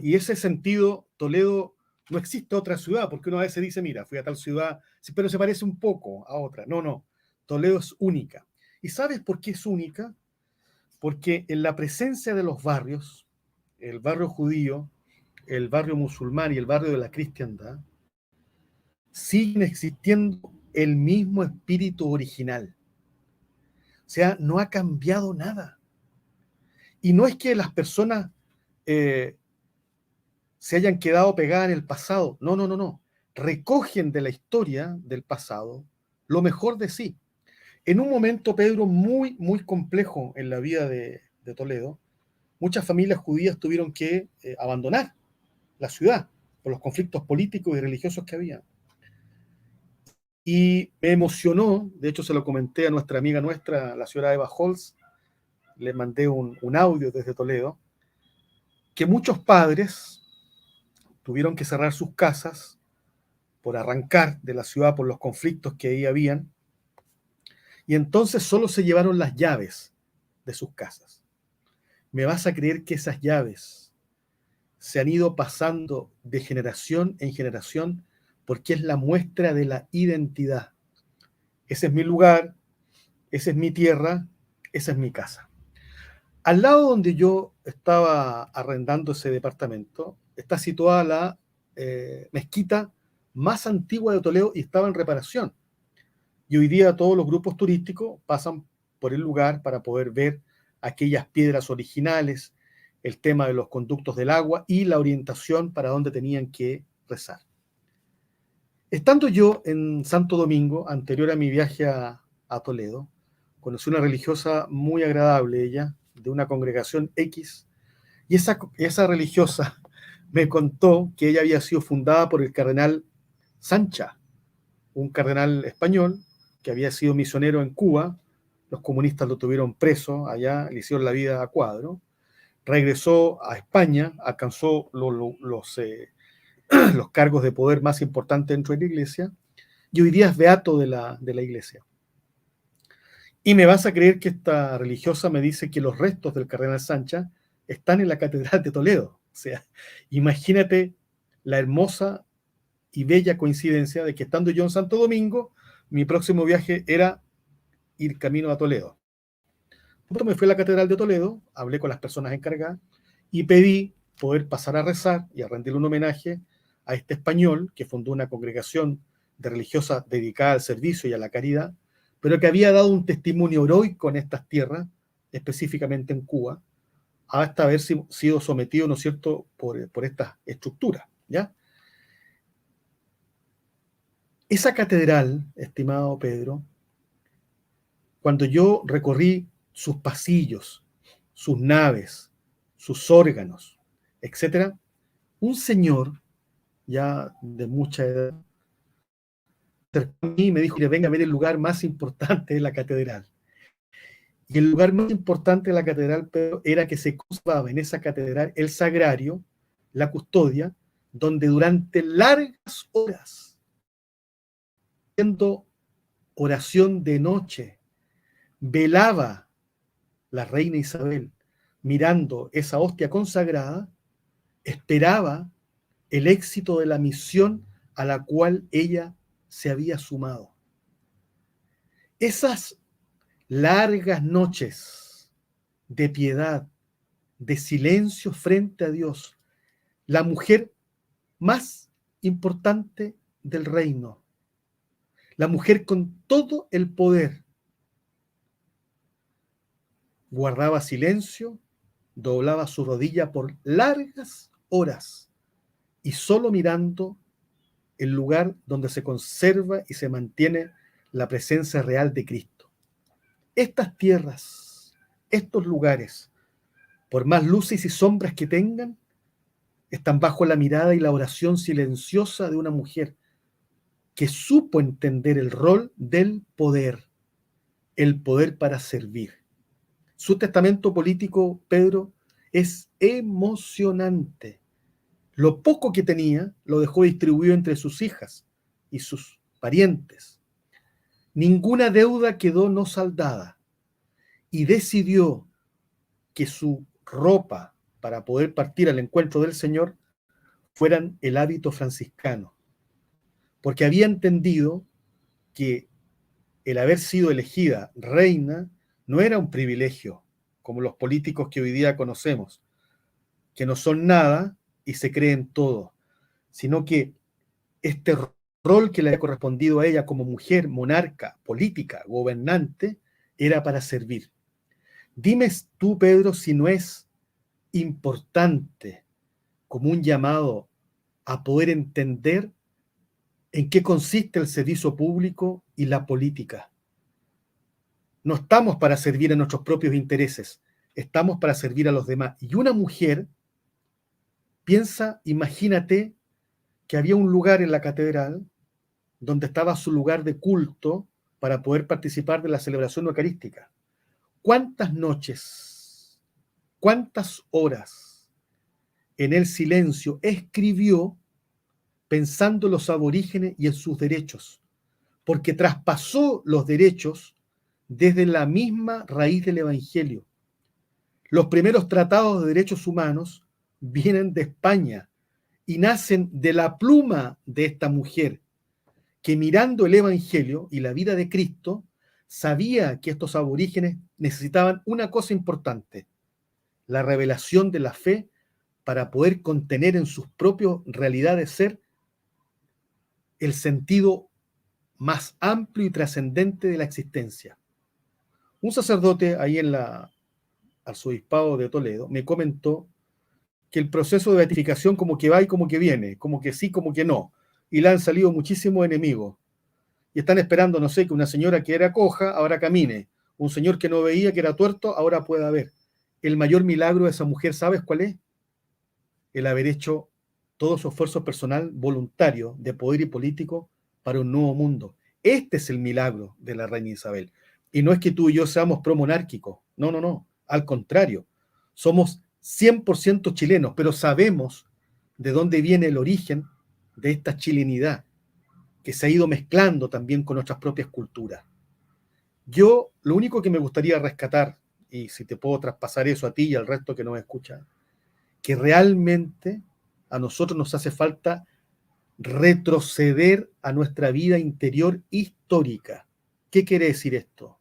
Y ese sentido, Toledo, no existe otra ciudad, porque uno a veces dice, mira, fui a tal ciudad, pero se parece un poco a otra. No, Toledo es única. ¿Y sabes por qué es única? porque en la presencia de los barrios, el barrio judío, el barrio musulmán y el barrio de la cristiandad, siguen existiendo el mismo espíritu original. O sea, no ha cambiado nada. Y no es que las personas se hayan quedado pegadas en el pasado. No, no, no, no. Recogen de la historia del pasado lo mejor de sí. En un momento, Pedro, muy, muy complejo en la vida de Toledo, muchas familias judías tuvieron que abandonar la ciudad por los conflictos políticos y religiosos que había. Y me emocionó, de hecho se lo comenté a nuestra amiga nuestra, la señora Eva Holz, le mandé un audio desde Toledo, que muchos padres tuvieron que cerrar sus casas por arrancar de la ciudad por los conflictos que ahí habían, y entonces solo se llevaron las llaves de sus casas. ¿Me vas a creer que esas llaves se han ido pasando de generación en generación porque es la muestra de la identidad? Ese es mi lugar, esa es mi tierra, esa es mi casa. Al lado donde yo estaba arrendando ese departamento, está situada la mezquita más antigua de Toledo y estaba en reparación. Y hoy día todos los grupos turísticos pasan por el lugar para poder ver aquellas piedras originales, el tema de los conductos del agua y la orientación para dónde tenían que rezar. Estando yo en Santo Domingo, anterior a mi viaje a Toledo, conocí una religiosa muy agradable, ella, de una congregación X, y esa religiosa me contó que ella había sido fundada por el cardenal Sancha, un cardenal español que había sido misionero en Cuba. Los comunistas lo tuvieron preso allá, le hicieron la vida a cuadro, regresó a España, alcanzó los cargos de poder más importantes dentro de la iglesia, y hoy día es beato de la iglesia. Y me vas a creer que esta religiosa me dice que los restos del cardenal Sancha están en la Catedral de Toledo. O sea, imagínate la hermosa y bella coincidencia de que estando yo en Santo Domingo, mi próximo viaje era ir camino a Toledo. Entonces me fui a la Catedral de Toledo, hablé con las personas encargadas y pedí poder pasar a rezar y a rendirle un homenaje a este español que fundó una congregación de religiosas dedicada al servicio y a la caridad, pero que había dado un testimonio heroico en estas tierras, específicamente en Cuba, hasta haber sido sometido, ¿no es cierto?, por estas estructuras, ¿ya? Esa catedral, estimado Pedro, cuando yo recorrí sus pasillos, sus naves, sus órganos, etcétera, un señor ya de mucha edad acercó a mí y me dijo que venga a ver el lugar más importante de la catedral. Y el lugar más importante de la catedral, Pedro, era que se conservaba en esa catedral el sagrario, la custodia, donde durante largas horas, haciendo oración de noche, velaba la reina Isabel, mirando esa hostia consagrada, esperaba el éxito de la misión a la cual ella se había sumado. Esas largas noches de piedad, de silencio frente a Dios, la mujer más importante del reino, la mujer con todo el poder, guardaba silencio, doblaba su rodilla por largas horas y solo mirando el lugar donde se conserva y se mantiene la presencia real de Cristo. Estas tierras, estos lugares, por más luces y sombras que tengan, están bajo la mirada y la oración silenciosa de una mujer que supo entender el rol del poder, el poder para servir. Su testamento político, Pedro, es emocionante. Lo poco que tenía lo dejó distribuido entre sus hijas y sus parientes. Ninguna deuda quedó no saldada y decidió que su ropa para poder partir al encuentro del Señor fueran el hábito franciscano, porque había entendido que el haber sido elegida reina no era un privilegio, como los políticos que hoy día conocemos, que no son nada y se creen todo, sino que este rol que le había correspondido a ella como mujer, monarca, política, gobernante, era para servir. Dime tú, Pedro, si no es importante como un llamado a poder entender en qué consiste el servicio público y la política. No estamos para servir a nuestros propios intereses, estamos para servir a los demás. Y una mujer, piensa, imagínate que había un lugar en la catedral donde estaba su lugar de culto para poder participar de la celebración eucarística. ¿Cuántas noches, cuántas horas en el silencio escribió pensando en los aborígenes y en sus derechos? Porque traspasó los derechos desde la misma raíz del Evangelio. Los primeros tratados de derechos humanos vienen de España y nacen de la pluma de esta mujer, que mirando el Evangelio y la vida de Cristo, sabía que estos aborígenes necesitaban una cosa importante: la revelación de la fe para poder contener en sus propias realidades ser el sentido más amplio y trascendente de la existencia. Un sacerdote ahí en la arzobispado de Toledo me comentó que el proceso de beatificación como que va y como que viene, como que sí, como que no, y le han salido muchísimos enemigos, y están esperando, no sé, que una señora que era coja ahora camine, un señor que no veía, que era tuerto, ahora pueda ver. El mayor milagro de esa mujer, ¿sabes cuál es? El haber hecho todo su esfuerzo personal, voluntario, de poder y político para un nuevo mundo. Este es el milagro de la reina Isabel. Y no es que tú y yo seamos promonárquicos, no, no, no, al contrario, somos 100% chilenos, pero sabemos de dónde viene el origen de esta chilenidad, que se ha ido mezclando también con nuestras propias culturas. Yo, lo único que me gustaría rescatar, y si te puedo traspasar eso a ti y al resto que nos escucha, que realmente a nosotros nos hace falta retroceder a nuestra vida interior histórica. ¿Qué quiere decir esto?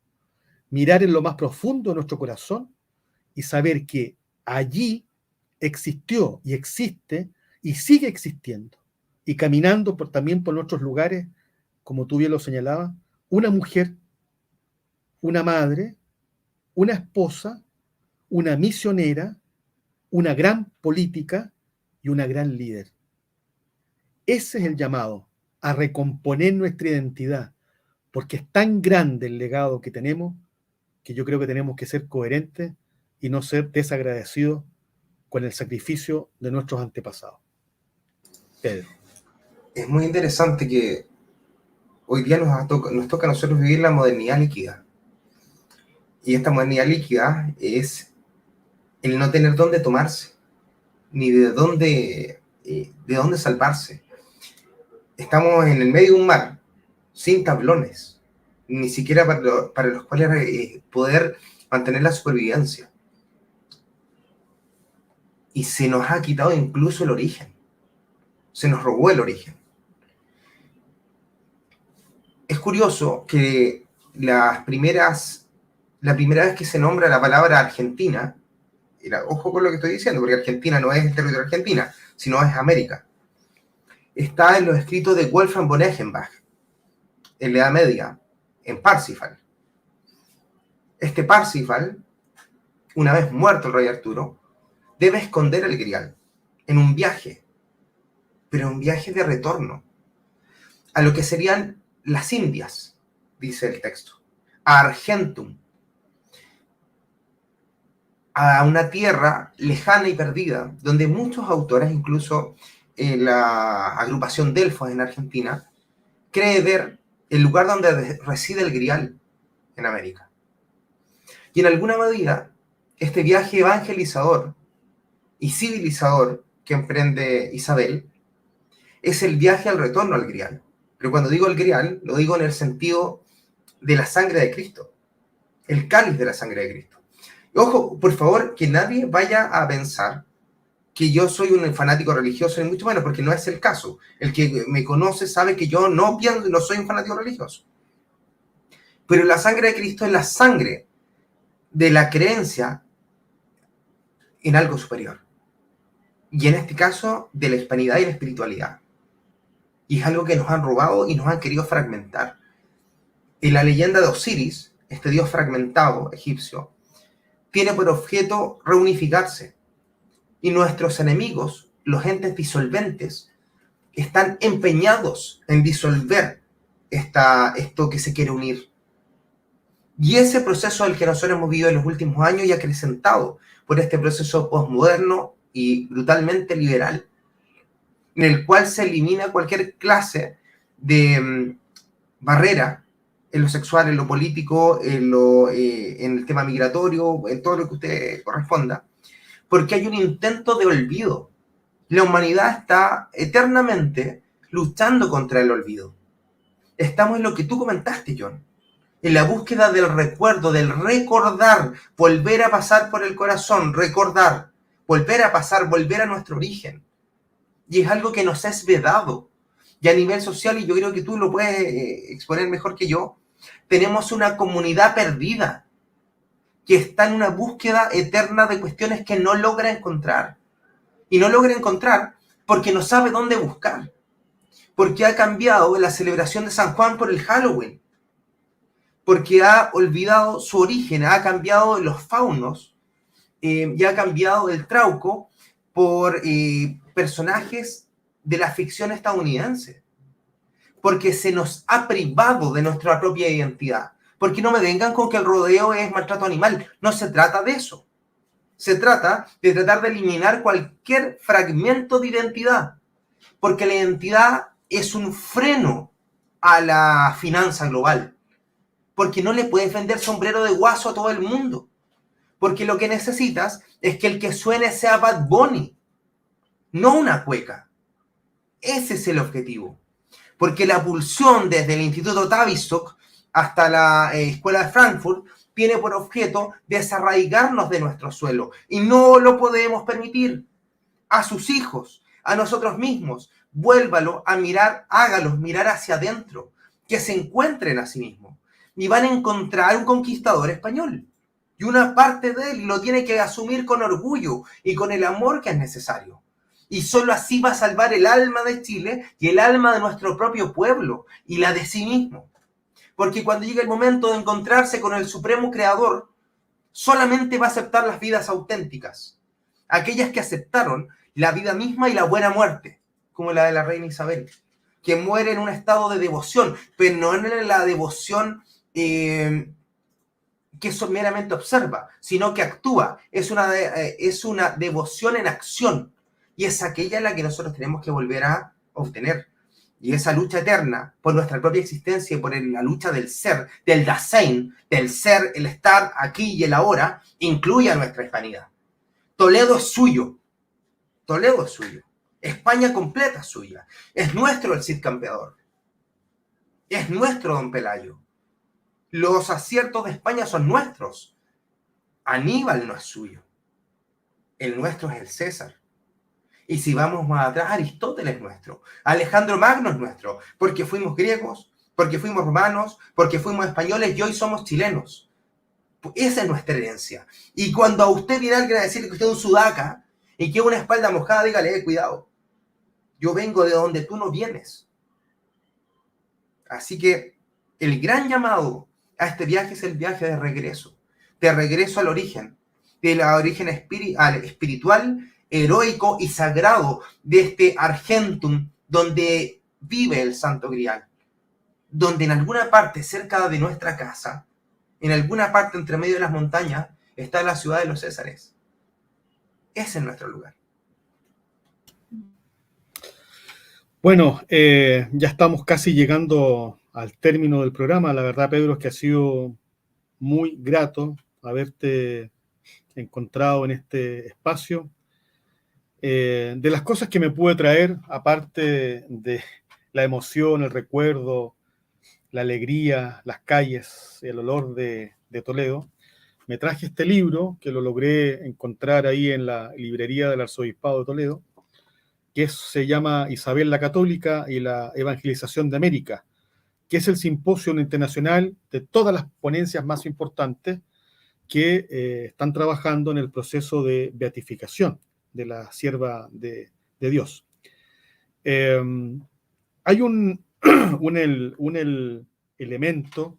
Mirar en lo más profundo de nuestro corazón y saber que allí existió y existe y sigue existiendo, y caminando también por nuestros lugares, como tú bien lo señalabas, una mujer, una madre, una esposa, una misionera, una gran política y una gran líder. Ese es el llamado, a recomponer nuestra identidad, porque es tan grande el legado que tenemos, que yo creo que tenemos que ser coherentes y no ser desagradecidos con el sacrificio de nuestros antepasados. Pedro. Es muy interesante que hoy día nos toca a nosotros vivir la modernidad líquida. Y esta modernidad líquida es el no tener dónde tomarse, ni de dónde salvarse. Estamos en el medio de un mar, sin tablones, ni siquiera para los cuales poder mantener la supervivencia. Y se nos ha quitado incluso el origen. Se nos robó el origen. Es curioso que la primera vez que se nombra la palabra Argentina, ojo con lo que estoy diciendo, porque Argentina no es el territorio de Argentina, sino es América, está en los escritos de Wolfgang von Eichenbach, en la Edad Media, en Parsifal. Este Parsifal, una vez muerto el rey Arturo, debe esconder el grial en un viaje, pero un viaje de retorno, a lo que serían las Indias, dice el texto, a Argentum, a una tierra lejana y perdida, donde muchos autores, incluso la agrupación Delfos en Argentina, cree ver el lugar donde reside el grial en América. Y en alguna medida, este viaje evangelizador y civilizador que emprende Isabel es el viaje al retorno al grial. Pero cuando digo el grial, lo digo en el sentido de la sangre de Cristo, el cáliz de la sangre de Cristo. Y ojo, por favor, que nadie vaya a pensar que yo soy un fanático religioso, ni mucho menos, porque no es el caso. El que me conoce sabe que yo no soy un fanático religioso. Pero la sangre de Cristo es la sangre de la creencia en algo superior. Y en este caso, de la hispanidad y la espiritualidad. Y es algo que nos han robado y nos han querido fragmentar. En la leyenda de Osiris, este dios fragmentado egipcio, tiene por objeto reunificarse. Y nuestros enemigos, los entes disolventes, están empeñados en disolver esto que se quiere unir. Y ese proceso al que nosotros hemos vivido en los últimos años y acrecentado por este proceso postmoderno y brutalmente liberal, en el cual se elimina cualquier clase de barrera en lo sexual, en lo político, en el tema migratorio, en todo lo que usted corresponda, porque hay un intento de olvido. La humanidad está eternamente luchando contra el olvido. Estamos en lo que tú comentaste, John, en la búsqueda del recuerdo, del recordar, volver a pasar por el corazón, recordar, volver a pasar, volver a nuestro origen. Y es algo que nos es vedado. Y a nivel social, y yo creo que tú lo puedes exponer mejor que yo, tenemos una comunidad perdida que está en una búsqueda eterna de cuestiones que no logra encontrar. Y no logra encontrar porque no sabe dónde buscar. Porque ha cambiado la celebración de San Juan por el Halloween. Porque ha olvidado su origen, ha cambiado los faunos y ha cambiado el trauco por personajes de la ficción estadounidense. Porque se nos ha privado de nuestra propia identidad. Porque no me vengan con que el rodeo es maltrato animal. No se trata de eso. Se trata de tratar de eliminar cualquier fragmento de identidad. Porque la identidad es un freno a la finanza global. Porque no le puedes vender sombrero de guaso a todo el mundo. Porque lo que necesitas es que el que suene sea Bad Bunny, no una cueca. Ese es el objetivo. Porque la pulsión desde el Instituto Tavistock hasta la Escuela de Frankfurt tiene por objeto desarraigarnos de nuestro suelo. Y no lo podemos permitir. A sus hijos, a nosotros mismos, vuélvalo a mirar, hágalos mirar hacia adentro, que se encuentren a sí mismos. Y van a encontrar un conquistador español. Y una parte de él lo tiene que asumir con orgullo y con el amor que es necesario. Y solo así va a salvar el alma de Chile y el alma de nuestro propio pueblo y la de sí mismo. Porque cuando llegue el momento de encontrarse con el supremo creador, solamente va a aceptar las vidas auténticas. Aquellas que aceptaron la vida misma y la buena muerte, como la de la reina Isabel, que muere en un estado de devoción, pero no en la devoción que meramente observa, sino que actúa. Es una devoción en acción. Y es aquella en la que nosotros tenemos que volver a obtener. Y esa lucha eterna por nuestra propia existencia y por la lucha del ser, del Dasein, del ser, el estar aquí y el ahora, incluye a nuestra hispanidad. Toledo es suyo. Toledo es suyo. España completa es suya. Es nuestro el Cid Campeador. Es nuestro Don Pelayo. Los aciertos de España son nuestros. Aníbal no es suyo. El nuestro es el César. Y si vamos más atrás, Aristóteles es nuestro. Alejandro Magno es nuestro. Porque fuimos griegos, porque fuimos romanos, porque fuimos españoles y hoy somos chilenos. Esa es nuestra herencia. Y cuando a usted viene alguien a decir que usted es un sudaca y que una espalda mojada, dígale, cuidado. Yo vengo de donde tú no vienes. Así que el gran llamado a este viaje es el viaje de regreso al origen, del origen espiritual, heroico y sagrado de este Argentum, donde vive el Santo Grial, donde en alguna parte cerca de nuestra casa, en alguna parte entre medio de las montañas, está la ciudad de los Césares. Ese es nuestro lugar. Bueno, ya estamos casi llegando al término del programa. La verdad, Pedro, es que ha sido muy grato haberte encontrado en este espacio. De las cosas que me pude traer, aparte de la emoción, el recuerdo, la alegría, las calles, el olor de Toledo, me traje este libro que lo logré encontrar ahí en la librería del Arzobispado de Toledo, que se llama Isabel la Católica y la Evangelización de América, que es el simposio internacional de todas las ponencias más importantes que están trabajando en el proceso de beatificación de la sierva de Dios. Hay un elemento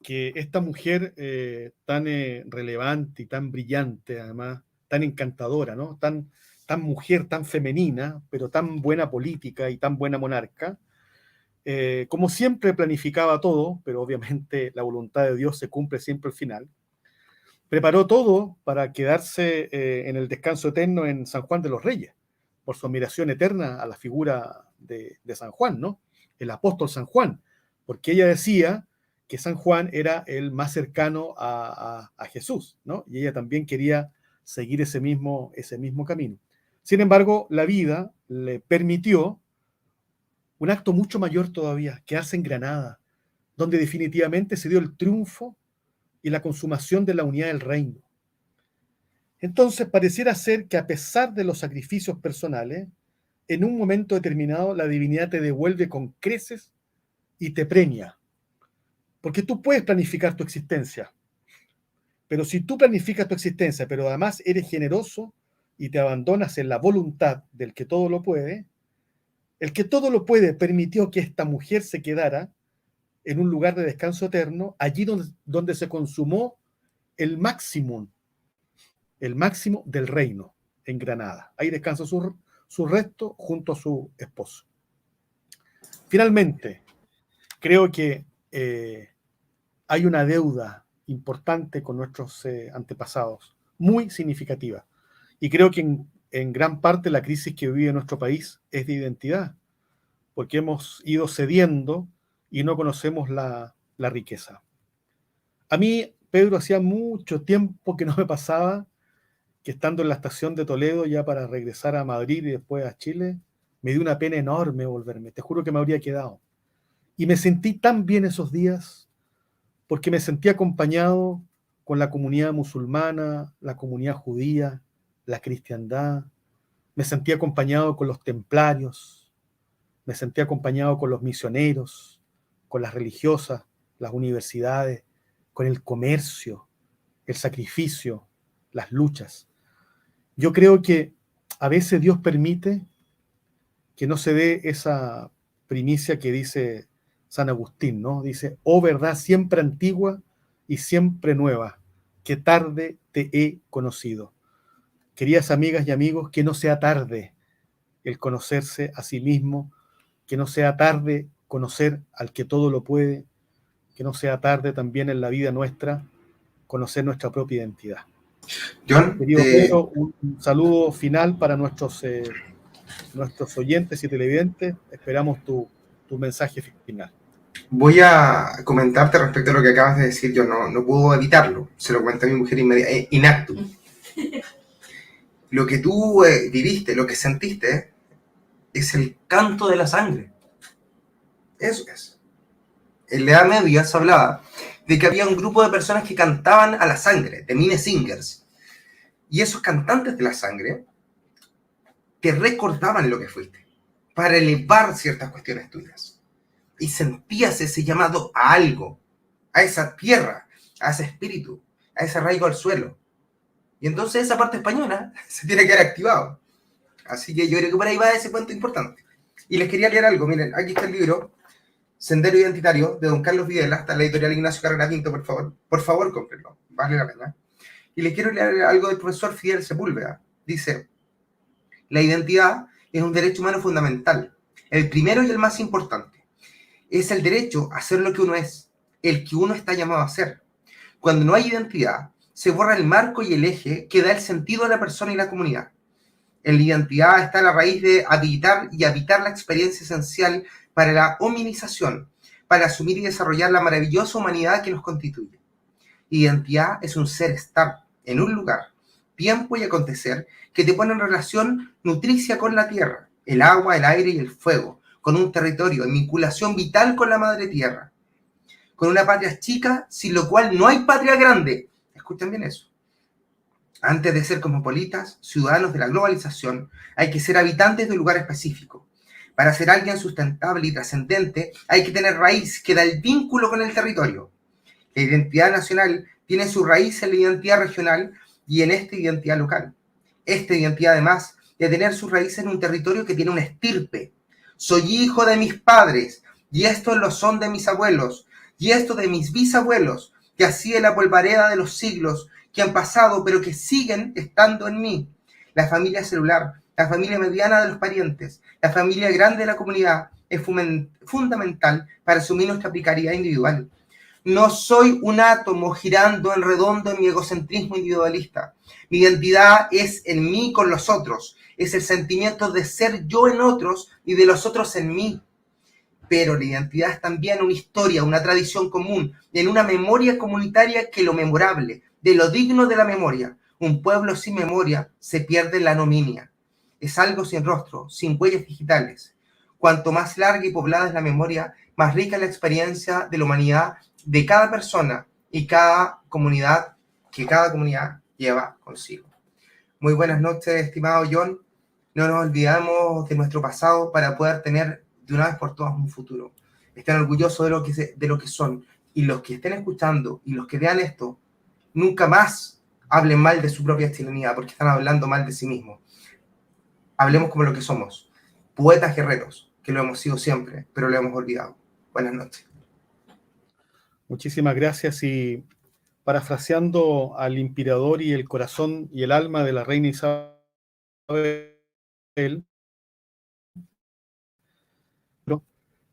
que esta mujer tan relevante y tan brillante, además, tan encantadora, ¿no? Tan mujer, tan femenina, pero tan buena política y tan buena monarca, como siempre planificaba todo, pero obviamente la voluntad de Dios se cumple siempre al final. Preparó todo para quedarse en el descanso eterno en San Juan de los Reyes, por su admiración eterna a la figura de San Juan, ¿no? El apóstol San Juan, porque ella decía que San Juan era el más cercano a Jesús, ¿no? Y ella también quería seguir ese mismo camino. Sin embargo, la vida le permitió un acto mucho mayor todavía, quedarse en Granada, donde definitivamente se dio el triunfo y la consumación de la unidad del reino. Entonces, pareciera ser que a pesar de los sacrificios personales, en un momento determinado la divinidad te devuelve con creces y te premia. Porque tú puedes planificar tu existencia, pero si tú planificas tu existencia, pero además eres generoso y te abandonas en la voluntad del que todo lo puede, el que todo lo puede permitió que esta mujer se quedara en un lugar de descanso eterno, allí donde se consumó el máximo del reino, en Granada. Ahí descansa su resto junto a su esposo. Finalmente, creo que hay una deuda importante con nuestros antepasados, muy significativa. Y creo que en gran parte la crisis que vive nuestro país es de identidad, porque hemos ido cediendo y no conocemos la riqueza. A mí, Pedro, hacía mucho tiempo que no me pasaba que estando en la estación de Toledo ya para regresar a Madrid y después a Chile, me dio una pena enorme volverme. Te juro que me habría quedado. Y me sentí tan bien esos días porque me sentí acompañado con la comunidad musulmana, la comunidad judía, la cristiandad. Me sentí acompañado con los templarios, me sentí acompañado con los misioneros, con las religiosas, las universidades, con el comercio, el sacrificio, las luchas. Yo creo que a veces Dios permite que no se dé esa primicia que dice San Agustín, ¿no? Dice, oh verdad siempre antigua y siempre nueva, que tarde te he conocido. Queridas amigas y amigos, que no sea tarde el conocerse a sí mismo, que no sea tarde conocer al que todo lo puede, que no sea tarde también en la vida nuestra conocer nuestra propia identidad. John, Querido Pedro, un saludo final para nuestros oyentes y televidentes. Esperamos tu mensaje final. voy a comentarte respecto a lo que acabas de decir. Yo no puedo evitarlo. Se lo comenté a mi mujer inacto. Lo que tú viviste, lo que sentiste, es el canto de la sangre. Eso es. En la Edad Media se hablaba de que había un grupo de personas que cantaban a la sangre, de Minnesingers. Y esos cantantes de la sangre te recordaban lo que fuiste, para elevar ciertas cuestiones tuyas. Y sentías ese llamado a algo, a esa tierra, a ese espíritu, a ese arraigo al suelo. Y entonces esa parte española se tiene que haber activado. Así que yo creo que por ahí va ese cuento importante. Y les quería leer algo. Miren, aquí está el libro Sendero Identitario, de don Carlos Videla, está en la editorial Ignacio Carrera Pinto, por favor. Por favor, cómprenlo, vale la pena. Y les quiero leer algo del profesor Fidel Sepúlveda. Dice, la identidad es un derecho humano fundamental, el primero y el más importante. Es el derecho a ser lo que uno es, el que uno está llamado a ser. Cuando no hay identidad, se borra el marco y el eje que da el sentido a la persona y la comunidad. En la identidad está la raíz de habilitar y habitar la experiencia esencial para la hominización, para asumir y desarrollar la maravillosa humanidad que nos constituye. Identidad es un ser estar en un lugar, tiempo y acontecer que te pone en relación nutricia con la tierra, el agua, el aire y el fuego, con un territorio en vinculación vital con la madre tierra, con una patria chica, sin lo cual no hay patria grande. Escuchen bien eso. Antes de ser cosmopolitas, ciudadanos de la globalización, hay que ser habitantes de un lugar específico. Para ser alguien sustentable y trascendente, hay que tener raíz que da el vínculo con el territorio. La identidad nacional tiene su raíz en la identidad regional y en esta identidad local. Esta identidad, además de tener sus raíces en un territorio que tiene una estirpe. Soy hijo de mis padres, y estos lo son de mis abuelos, y esto de mis bisabuelos, que así es la polvareda de los siglos que han pasado, pero que siguen estando en mí. La familia celular, la familia mediana de los parientes, la familia grande de la comunidad es fundamental para asumir nuestra precariedad individual. No soy un átomo girando en redondo en mi egocentrismo individualista. Mi identidad es en mí con los otros. Es el sentimiento de ser yo en otros y de los otros en mí. Pero la identidad es también una historia, una tradición común, en una memoria comunitaria que lo memorable, de lo digno de la memoria. Un pueblo sin memoria se pierde en la anominia. Es algo sin rostro, sin huellas digitales. Cuanto más larga y poblada es la memoria, más rica es la experiencia de la humanidad de cada persona y cada comunidad que cada comunidad lleva consigo. Muy buenas noches, estimado John. No nos olvidamos de nuestro pasado para poder tener de una vez por todas un futuro. Estén orgullosos de lo que son. Y los que estén escuchando y los que vean esto, nunca más hablen mal de su propia chilenidad, porque están hablando mal de sí mismos. Hablemos como lo que somos. Poetas guerreros, que lo hemos sido siempre, pero lo hemos olvidado. Buenas noches. Muchísimas gracias, y parafraseando al inspirador y el corazón y el alma de la reina Isabel,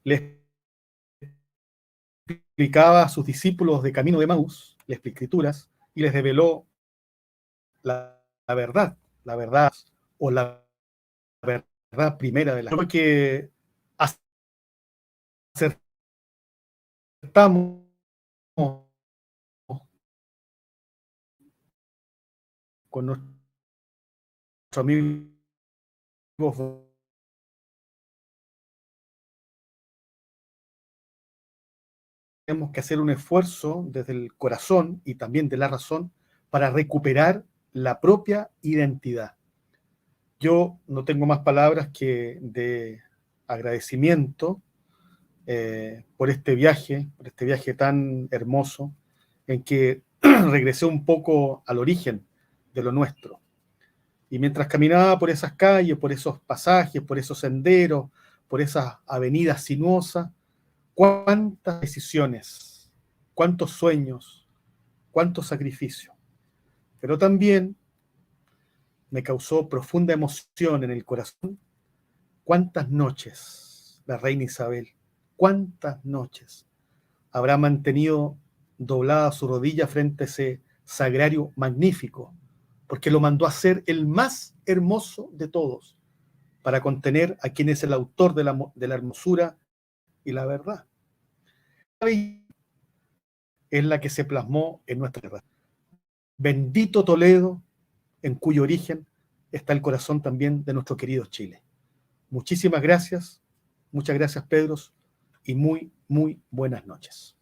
le explicaba a sus discípulos de Camino de Emaús las escrituras y les reveló la verdad o la verdad primera de la. Creo que acertamos con nuestros amigos. Tenemos que hacer un esfuerzo desde el corazón y también de la razón para recuperar la propia identidad. Yo no tengo más palabras que de agradecimiento por este viaje tan hermoso, en que regresé un poco al origen de lo nuestro. Y mientras caminaba por esas calles, por esos pasajes, por esos senderos, por esas avenidas sinuosas, cuántas decisiones, cuántos sueños, cuántos sacrificios. Pero también me causó profunda emoción en el corazón cuántas noches la reina Isabel, cuántas noches habrá mantenido doblada su rodilla frente a ese sagrario magnífico, porque lo mandó a ser el más hermoso de todos, para contener a quien es el autor de la hermosura y la verdad. Es la que se plasmó en nuestra tierra. Bendito Toledo, en cuyo origen está el corazón también de nuestro querido Chile. Muchísimas gracias, muchas gracias, Pedro, y muy, muy buenas noches.